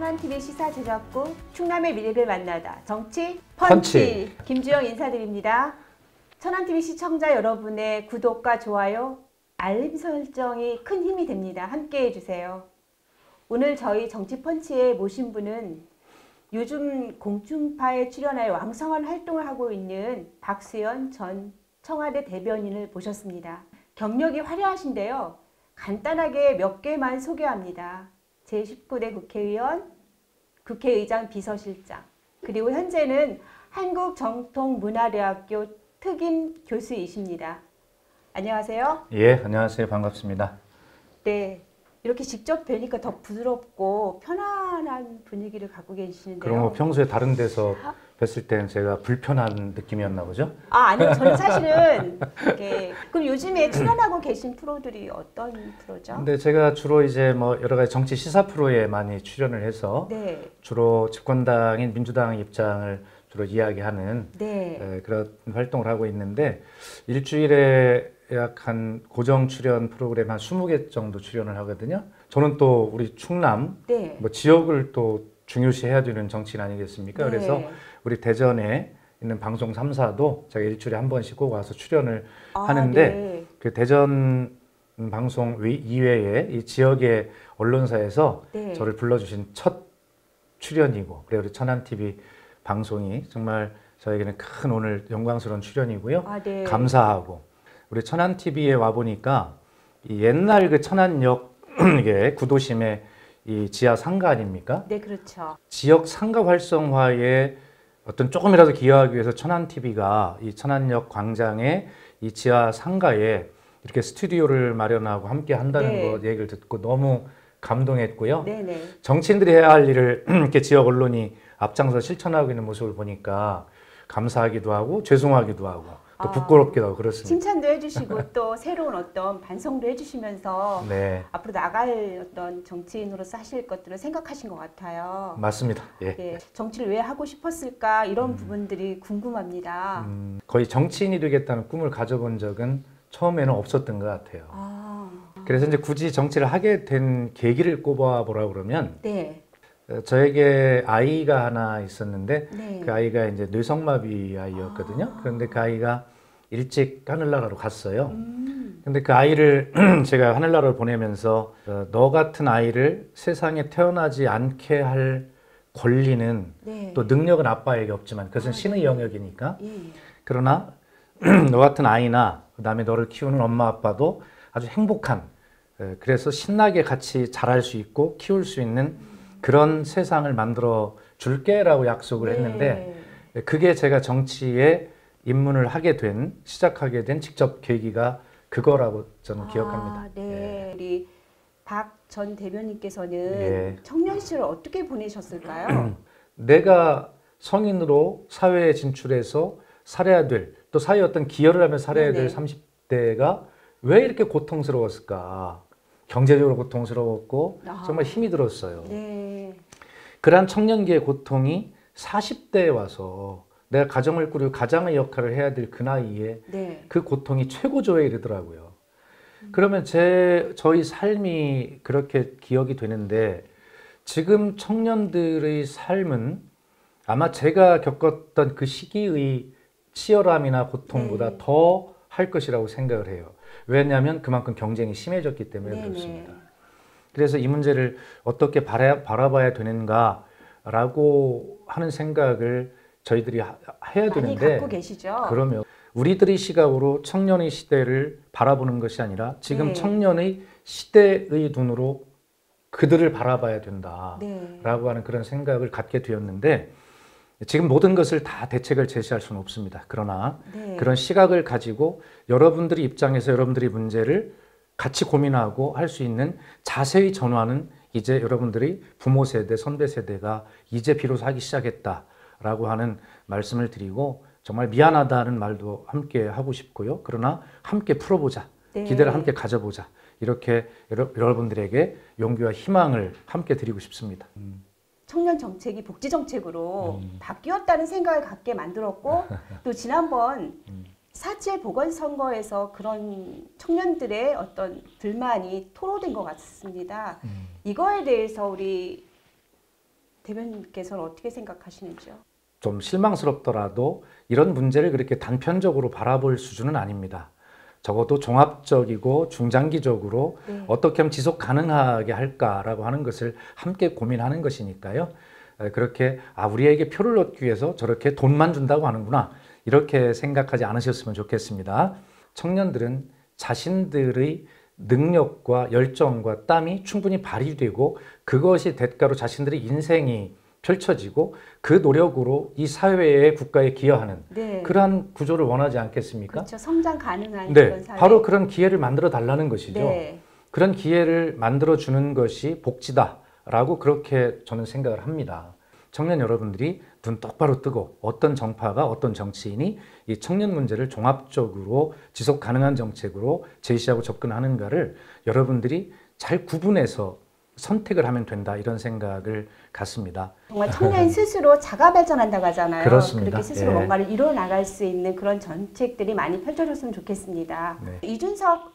천안TV 시사제작부 충남의 미래를 만나다 정치 펀치. 김주영 인사드립니다. 천안TV 시청자 여러분의 구독과 좋아요, 알림 설정이 큰 힘이 됩니다. 함께 해주세요. 오늘 저희 정치펀치에 모신 분은 요즘 공중파에 출연하여 왕성한 활동을 하고 있는 박수현 전 청와대 대변인을 모셨습니다. 경력이 화려하신데요. 간단하게 몇 개만 소개합니다. 제19대 국회의원, 국회의장 비서실장, 그리고 현재는 한국정통문화대학교 특임 교수이십니다. 안녕하세요. 예, 안녕하세요. 반갑습니다. 네, 이렇게 직접 뵈니까 더 부드럽고 편안한 분위기를 갖고 계시는데요. 그럼 뭐 평소에 다른 데서 뵀을 때는 제가 불편한 느낌이었나 보죠? 아니요. 저는 사실은 그럼 요즘에 출연하고 계신 프로들이 어떤 프로죠? 근데 제가 주로 이제 뭐 여러 가지 정치 시사 프로에 많이 출연을 해서 네. 주로 집권당인 민주당의 입장을 주로 이야기하는 네. 그런 활동을 하고 있는데 일주일에 약 한 고정 출연 프로그램 한 20개 정도 출연을 하거든요. 저는 또 우리 충남 네. 뭐 지역을 또 중요시해야 되는 정치인 아니겠습니까? 네. 그래서 우리 대전에 있는 방송 3사도 제가 일주일에 한 번씩 꼭 와서 출연을 하는데 네. 그 대전 방송 이외에 이 지역의 언론사에서 네. 저를 불러주신 첫 출연이고 그리고 우리 천안TV 방송이 정말 저에게는 큰 오늘 영광스러운 출연이고요. 네. 감사하고 우리 천안TV에 와보니까 이 옛날 그 천안역 이게 구도심의 이 지하 상가 아닙니까? 네, 그렇죠. 지역 상가 활성화에 어떤 조금이라도 기여하기 위해서 천안TV가 이 천안역 광장에 이 지하 상가에 이렇게 스튜디오를 마련하고 함께 한다는 네. 거 얘기를 듣고 너무 감동했고요. 네네. 정치인들이 해야 할 일을 이렇게 지역 언론이 앞장서 실천하고 있는 모습을 보니까 감사하기도 하고 죄송하기도 하고 또 부끄럽기도 하고 그렇습니다. 칭찬도 해주시고 또 새로운 어떤 반성도 해주시면서 네, 앞으로 나갈 어떤 정치인으로서 하실 것들을 생각하신 것 같아요. 맞습니다. 예. 네, 정치를 왜 하고 싶었을까 이런 부분들이 궁금합니다. 거의 정치인이 되겠다는 꿈을 가져본 적은 처음에는 없었던 것 같아요. 그래서 이제 굳이 정치를 하게 된 계기를 꼽아보라 그러면 네. 저에게 아이가 하나 있었는데 네. 그 아이가 이제 뇌성마비 아이였거든요. 그런데 그 아이가 일찍 하늘나라로 갔어요. 근데 그 아이를 제가 하늘나라로 보내면서 너 같은 아이를 세상에 태어나지 않게 할 권리는 네. 또 능력은 아빠에게 없지만 그것은 신의 영역이니까 예. 그러나 너 같은 아이나 그다음에 너를 키우는 엄마 아빠도 아주 행복한 그래서 신나게 같이 자랄 수 있고 키울 수 있는 그런 세상을 만들어 줄게라고 약속을 했는데 그게 제가 정치에 입문을 하게 된 시작하게 된 직접 계기가 그거라고 저는 기억합니다. 네. 우리 박 전 대변인께서는 예. 청년 시절을 어떻게 보내셨을까요? 내가 성인으로 사회에 진출해서 살아야 될 또 사회에 어떤 기여를 하며 살아야 될 30대가 왜 이렇게 고통스러웠을까? 경제적으로 고통스러웠고 정말 힘이 들었어요. 네. 그러한 청년기의 고통이 40대에 와서 내가 가정을 꾸리고 가장의 역할을 해야 될 그 나이에 네. 그 고통이 최고조에 이르더라고요. 그러면 저희 삶이 그렇게 기억이 되는데 지금 청년들의 삶은 아마 제가 겪었던 그 시기의 치열함이나 고통보다 더 할 것이라고 생각을 해요. 왜냐하면 그만큼 경쟁이 심해졌기 때문에 그렇습니다. 그래서 이 문제를 어떻게 바라봐야 되는가라고 하는 생각을 저희들이 해야 많이 되는데 갖고 계시죠? 그러면 우리들의 시각으로 청년의 시대를 바라보는 것이 아니라 지금 청년의 시대의 눈으로 그들을 바라봐야 된다라고 하는 그런 생각을 갖게 되었는데 지금 모든 것을 다 대책을 제시할 수는 없습니다. 그러나 그런 시각을 가지고 여러분들의 입장에서 여러분들의 문제를 같이 고민하고 할 수 있는 자세의 전환은 이제 여러분들이 부모 세대, 선배 세대가 이제 비로소 하기 시작했다라고 하는 말씀을 드리고 정말 미안하다는 말도 함께 하고 싶고요. 그러나 함께 풀어보자. 기대를 함께 가져보자. 이렇게 여러분들에게 용기와 희망을 함께 드리고 싶습니다. 청년 정책이 복지 정책으로 바뀌었다는 생각을 갖게 만들었고 또 지난번 4.7 보궐선거에서 그런 청년들의 어떤 불만이 토로된 것 같습니다. 이거에 대해서 우리 대변인께서는 어떻게 생각하시는지요? 좀 실망스럽더라도 이런 문제를 그렇게 단편적으로 바라볼 수준은 아닙니다. 적어도 종합적이고 중장기적으로 네. 어떻게 하면 지속 가능하게 할까라고 하는 것을 함께 고민하는 것이니까요. 그렇게 우리에게 표를 얻기 위해서 저렇게 돈만 준다고 하는구나, 이렇게 생각하지 않으셨으면 좋겠습니다. 청년들은 자신들의 능력과 열정과 땀이 충분히 발휘되고 그것이 대가로 자신들의 인생이 펼쳐지고 그 노력으로 이 사회에 국가에 기여하는 네. 그러한 구조를 원하지 않겠습니까? 그렇죠. 성장 가능한 네, 그런 사회. 바로 그런 기회를 만들어 달라는 것이죠. 네. 그런 기회를 만들어 주는 것이 복지다라고 그렇게 저는 생각을 합니다. 청년 여러분들이 눈 똑바로 뜨고 어떤 정파가 어떤 정치인이 이 청년 문제를 종합적으로 지속 가능한 정책으로 제시하고 접근하는가를 여러분들이 잘 구분해서 선택을 하면 된다, 이런 생각을 갖습니다. 정말 청년이 스스로 자가 발전한다고 하잖아요. 그렇습니다. 그렇게 스스로 예. 뭔가를 이뤄 나갈 수 있는 그런 정책들이 많이 펼쳐졌으면 좋겠습니다. 네. 이준석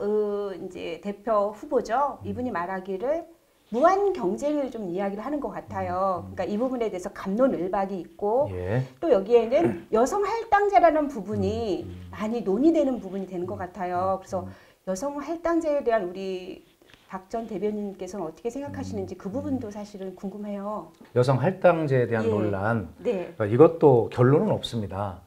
이제 대표 후보죠. 이분이 말하기를 무한 경쟁을 좀 이야기를 하는 것 같아요. 그러니까 이 부분에 대해서 갑론을박이 있고 예. 또 여기에는 여성 할당제라는 부분이 많이 논의되는 부분이 되는 것 같아요. 그래서 여성 할당제에 대한 우리 박 전 대변인께서는 어떻게 생각하시는지 그 부분도 사실은 궁금해요. 여성 할당제에 대한 예. 논란, 네. 이것도 결론은 없습니다.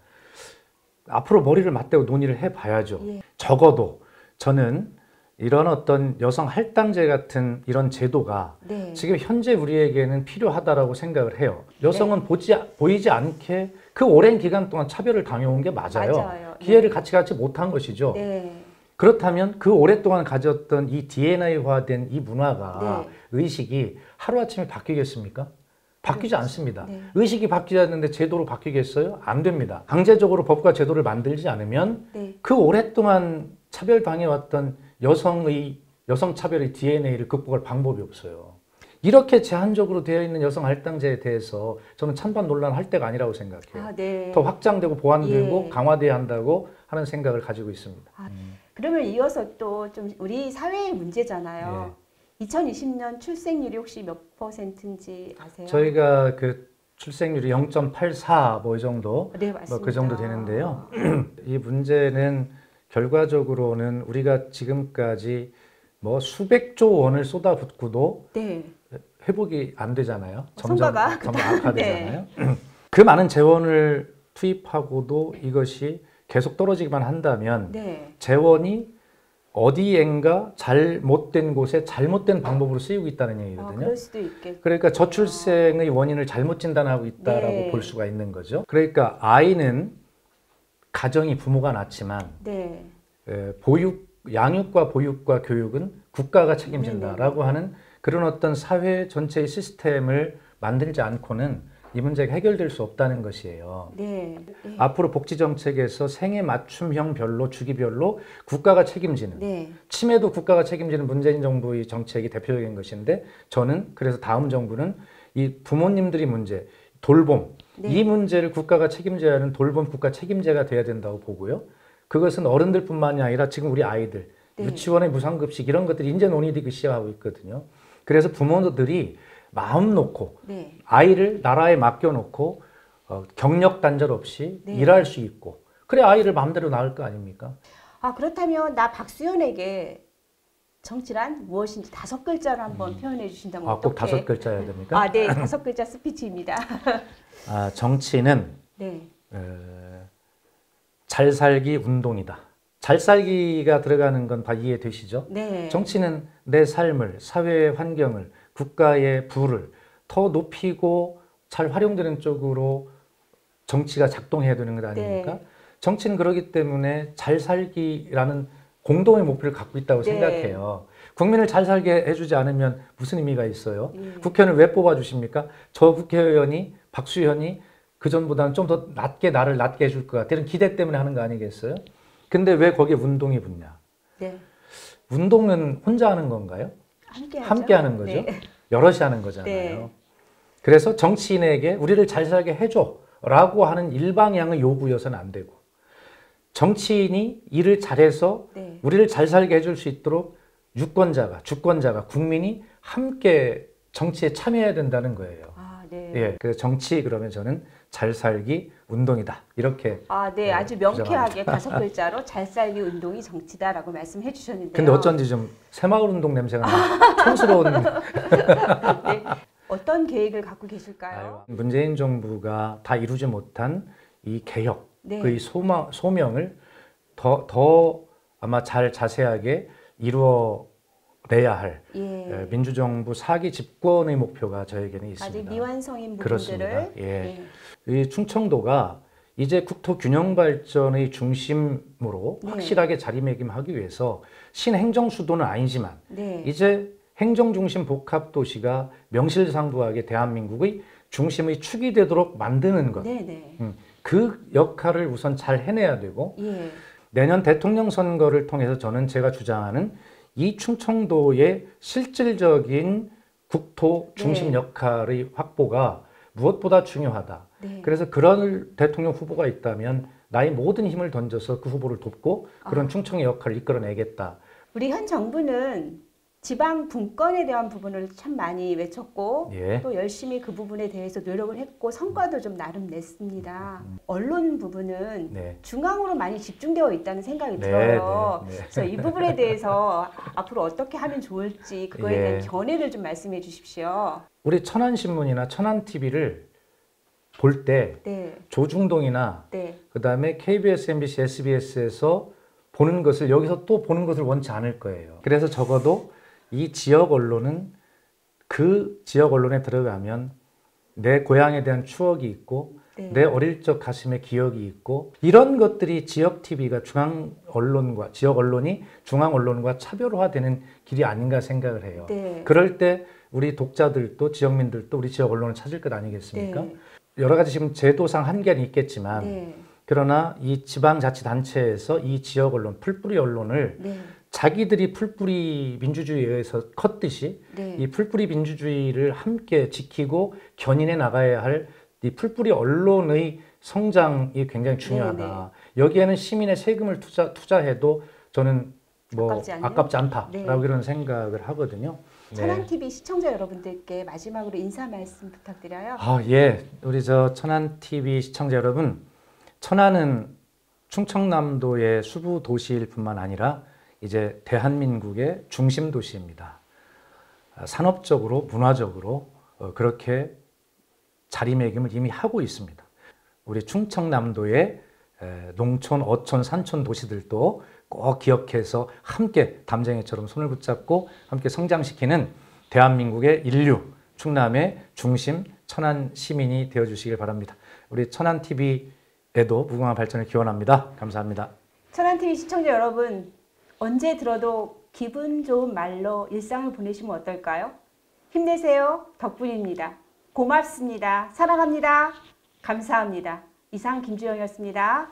앞으로 머리를 맞대고 논의를 해봐야죠. 예. 적어도 저는 이런 어떤 여성 할당제 같은 이런 제도가 네. 지금 현재 우리에게는 필요하다라고 생각을 해요. 여성은 보이지 않게 그 오랜 기간 동안 차별을 당해온 게 맞아요. 기회를 네. 같이 갖지 못한 것이죠. 네. 그렇다면 그 오랫동안 가졌던 이 DNA화된 이 문화가, 네. 의식이 하루아침에 바뀌겠습니까? 바뀌지 않습니다. 네. 의식이 바뀌지 않는데 제도로 바뀌겠어요? 안 됩니다. 강제적으로 법과 제도를 만들지 않으면 네. 그 오랫동안 차별당해왔던 여성 차별의 DNA를 극복할 방법이 없어요. 이렇게 제한적으로 되어 있는 여성 할당제에 대해서 저는 찬반 논란할 때가 아니라고 생각해요. 네. 더 확장되고 보완되고 예. 강화돼야 한다고 하는 생각을 가지고 있습니다. 그러면 이어서 또 좀 우리 사회의 문제잖아요. 2020년 출생률이 혹시 몇 %인지 아세요? 저희가 그 출생률이 0.84 뭐 이 정도, 네, 맞습니다. 뭐 그 정도 되는데요. 이 문제는 결과적으로는 우리가 지금까지 뭐 수백조 원을 쏟아붓고도 네. 회복이 안 되잖아요. 성과가 악화되잖아요. 그 많은 재원을 투입하고도 이것이 계속 떨어지기만 한다면 네. 재원이 어디엔가 잘못된 곳에 잘못된 방법으로 쓰이고 있다는 얘기거든요. 그럴 수도 있겠고. 그러니까 저출생의 원인을 잘못 진단하고 있다라고 네. 볼 수가 있는 거죠. 그러니까 아이는 가정이 부모가 낳지만 네. 양육과 보육과 교육은 국가가 책임진다라고 하는 그런 어떤 사회 전체의 시스템을 만들지 않고는 이 문제가 해결될 수 없다는 것이에요. 네. 앞으로 복지정책에서 생애 맞춤형별로 주기별로 국가가 책임지는, 네. 치매도 국가가 책임지는 문재인 정부의 정책이 대표적인 것인데, 저는 그래서 다음 정부는 이 부모님들이 문제, 돌봄, 네. 이 문제를 국가가 책임져야 하는 돌봄 국가 책임제가 돼야 된다고 보고요. 그것은 어른들뿐만이 아니라 지금 우리 아이들, 네. 유치원의 무상급식 이런 것들이 이제 논의되기 시작하고 있거든요. 그래서 부모들이 마음 놓고 네. 아이를 나라에 맡겨놓고 경력 단절 없이 네. 일할 수 있고, 그래 아이를 마음대로 낳을 거 아닙니까? 그렇다면 나 박수현에게 정치란 무엇인지 5글자로 한번 표현해 주신다면 어떻게? 꼭 5글자여야 됩니까? 네. 5글자 스피치입니다. 정치는 네. 잘 살기 운동이다. 잘 살기가 들어가는 건 다 이해되시죠? 네. 정치는 내 삶을, 사회의 환경을, 국가의 부를 더 높이고 잘 활용되는 쪽으로 정치가 작동해야 되는 것 아닙니까? 네. 정치는 그렇기 때문에 잘 살기라는 공동의 목표를 갖고 있다고 네. 생각해요. 국민을 잘 살게 해주지 않으면 무슨 의미가 있어요? 예. 국회의원을 왜 뽑아주십니까? 저 국회의원이, 박수현이 그전보다는 좀 더 나를 낫게 해줄 것 같아. 이런 기대 때문에 하는 거 아니겠어요? 근데 왜 거기에 운동이 붙냐? 네. 운동은 혼자 하는 건가요? 함께 하는 거죠. 네. 여럿이 하는 거잖아요. 네. 그래서 정치인에게 우리를 잘 살게 해줘 라고 하는 일방향의 요구여서는 안 되고, 정치인이 일을 잘해서 네. 우리를 잘 살게 해줄 수 있도록 유권자가, 주권자가, 국민이 함께 정치에 참여해야 된다는 거예요. 네. 예, 그래서 정치 그러면 저는 잘 살기 운동이다 이렇게. 네, 아주 명쾌하게 5글자로 잘 살기 운동이 정치다라고 말씀해 주셨는데요. 근데 어쩐지 좀 새마을 운동 냄새가 나. 촌스러운. 네. 어떤 계획을 갖고 계실까요? 문재인 정부가 다 이루지 못한 이 개혁, 네. 그 소명을 더 아마 잘 자세하게 이루어내야 할 예. 민주정부 4기 집권의 목표가 저에게는 있습니다. 아직 미완성인 그렇습니다. 부분들을. 예. 이 충청도가 이제 국토 균형 발전의 중심으로 네. 확실하게 자리매김하기 위해서 신행정 수도는 아니지만 네. 이제 행정 중심 복합 도시가 명실상부하게 대한민국의 중심의 축이 되도록 만드는 것. 네네. 그 역할을 우선 잘 해내야 되고 예. 내년 대통령 선거를 통해서 저는 제가 주장하는 이 충청도의 실질적인 국토 중심 네. 역할의 확보가 무엇보다 중요하다. 네. 그래서 그런 대통령 후보가 있다면 나의 모든 힘을 던져서 그 후보를 돕고 그런 충청의 역할을 이끌어내겠다. 우리 현 정부는 지방 분권에 대한 부분을 참 많이 외쳤고 예. 또 열심히 그 부분에 대해서 노력을 했고 성과도 좀 나름 냈습니다. 언론 부분은 네. 중앙으로 많이 집중되어 있다는 생각이 네, 들어요. 네, 네. 그래서 이 부분에 대해서 앞으로 어떻게 하면 좋을지 그거에 예. 대한 견해를 좀 말씀해 주십시오. 우리 천안신문이나 천안TV를 볼 때 네, 조중동이나 네, 그다음에 KBS, MBC, SBS에서 보는 것을 여기서 또 보는 것을 원치 않을 거예요. 그래서 적어도 이 지역 언론은 그 지역 언론에 들어가면 내 고향에 대한 추억이 있고 네. 내 어릴 적 가슴에 기억이 있고 이런 것들이 지역 TV가 중앙 언론과 지역 언론이 중앙 언론과 차별화되는 길이 아닌가 생각을 해요. 네. 그럴 때 우리 독자들도 지역민들도 우리 지역 언론을 찾을 것 아니겠습니까? 네. 여러 가지 지금 제도상 한계는 있겠지만 네. 그러나 이 지방자치단체에서 이 지역 언론, 풀뿌리 언론을 네. 자기들이 풀뿌리 민주주의에 의해서 컸듯이 네. 이 풀뿌리 민주주의를 함께 지키고 견인해 나가야 할 이 풀뿌리 언론의 성장이 굉장히 중요하다. 여기에는 시민의 세금을 투자해도 저는 뭐 아깝지 않다라고 네. 이런 생각을 하거든요. 천안TV 시청자 여러분들께 마지막으로 인사 말씀 부탁드려요. 예. 우리 천안TV 시청자 여러분, 천안은 충청남도의 수부 도시일 뿐만 아니라 이제 대한민국의 중심 도시입니다. 산업적으로, 문화적으로 그렇게 자리매김을 이미 하고 있습니다. 우리 충청남도의 농촌, 어촌, 산촌 도시들도 꼭 기억해서 함께 담쟁이처럼 손을 붙잡고 함께 성장시키는 대한민국의 인류, 충남의 중심 천안 시민이 되어주시길 바랍니다. 우리 천안TV에도 무궁한 발전을 기원합니다. 감사합니다. 천안TV 시청자 여러분, 언제 들어도 기분 좋은 말로 일상을 보내시면 어떨까요? 힘내세요. 덕분입니다. 고맙습니다. 사랑합니다. 감사합니다. 이상 김주영이었습니다.